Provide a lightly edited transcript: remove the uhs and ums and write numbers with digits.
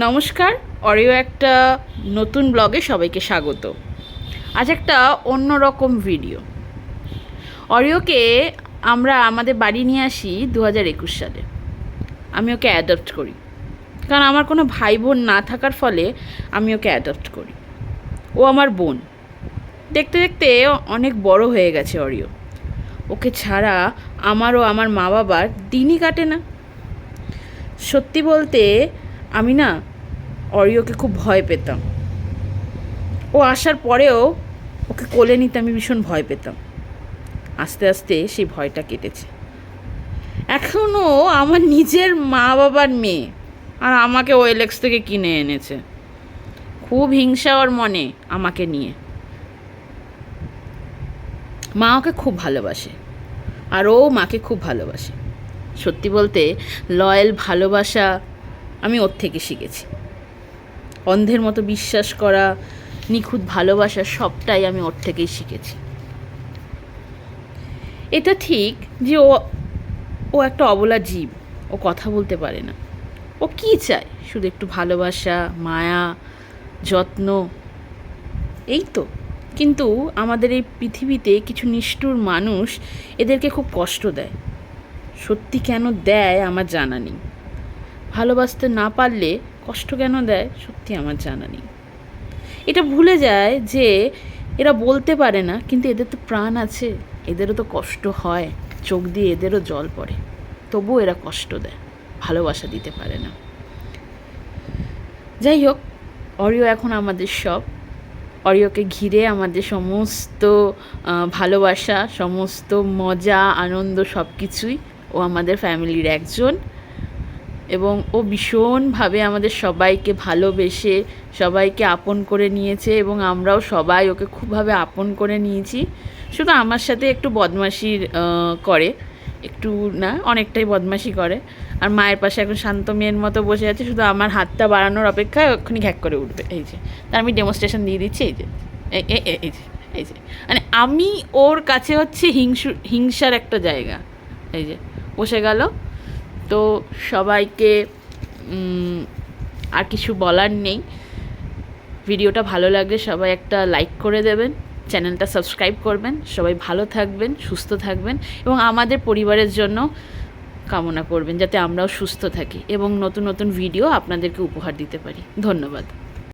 নমস্কার, অরিও একটা নতুন ব্লগে সবাইকে স্বাগত। আজ একটা অন্যরকম ভিডিও। অরিওকে আমরা আমাদের বাড়ি নিয়ে আসি 2021 সালে। আমি ওকে অ্যাডপ্ট করি, কারণ আমার কোনো ভাই বোন না থাকার ফলে আমি ওকে অ্যাডপ্ট করি। ও আমার বোন। দেখতে দেখতে অনেক বড় হয়ে গেছে অরিও। ওকে ছাড়া আমারও আমার মা বাবার দিনই কাটে না। সত্যি বলতে আমি না অরিওকে খুব ভয় পেতাম। ও আসার পরেও ওকে কোলে নিতে আমি ভীষণ ভয় পেতাম। আস্তে আস্তে সেই ভয়টা কেটেছে। এখনও আমার নিজের মা বাবার মেয়ে, আর আমাকে ওয়েলেক্স থেকে কিনে এনেছে। খুব হিংসা ওর মনে আমাকে নিয়ে। মা ওকে খুব ভালোবাসে, আর ও মাকে খুব ভালোবাসে। সত্যি বলতে লয়াল ভালোবাসা আমি ওর থেকে শিখেছি। অন্ধের মতো বিশ্বাস করা, নিখুঁত ভালোবাসা, সবটাই আমি ওর থেকেই শিখেছি। এটা ঠিক যে ও একটা অবলা জীব, ও কথা বলতে পারে না। ও কী চায়? শুধু একটু ভালোবাসা, মায়া, যত্ন, এই তো। কিন্তু আমাদের এই পৃথিবীতে কিছু নিষ্ঠুর মানুষ এদেরকে খুব কষ্ট দেয়। সত্যি কেন দেয় আমার জানা নেই। ভালোবাসতে না পারলে কষ্ট কেন দেয় সত্যি আমার জানা নেই। এটা ভুলে যায় যে এরা বলতে পারে না, কিন্তু এদের তো প্রাণ আছে, এদেরও তো কষ্ট হয়, চোখ দিয়ে এদেরও জল পড়ে, তবুও এরা কষ্ট দেয়, ভালোবাসা দিতে পারে না। যাই হোক, অরিও এখন আমাদের সব। অরিওকে ঘিরে আমাদের সমস্ত ভালোবাসা, সমস্ত মজা, আনন্দ, সব কিছুই। ও আমাদের ফ্যামিলির একজন, এবং ও ভীষণভাবে আমাদের সবাইকে ভালোবেসে সবাইকে আপন করে নিয়েছে, এবং আমরাও সবাই ওকে খুবভাবে আপন করে নিয়েছি। শুধু আমার সাথে একটু বদমাশি করে, একটু না অনেকটাই বদমাশি করে। আর মায়ের পাশে এখন শান্ত মেয়ের মতো বসে আছে, শুধু আমার হাতটা বাড়ানোর অপেক্ষায় ওখানে ঘ্যাক করে উঠবে। এই যে তার আমি ডেমনস্ট্রেশন দিয়ে দিচ্ছি। এই যে এই যে মানে আমি ওর কাছে হচ্ছে হিংসার একটা জায়গা। এই যে বসে গেল। তো সবাইকে আর কিছু বলার নেই। ভিডিওটা ভালো লাগলে সবাই একটা লাইক করে দেবেন, চ্যানেলটা সাবস্ক্রাইব করবেন। সবাই ভালো থাকবেন, সুস্থ থাকবেন, এবং আমাদের পরিবারের জন্য কামনা করবেন যাতে আমরাও সুস্থ থাকি এবং নতুন নতুন ভিডিও আপনাদেরকে উপহার দিতে পারি। ধন্যবাদ।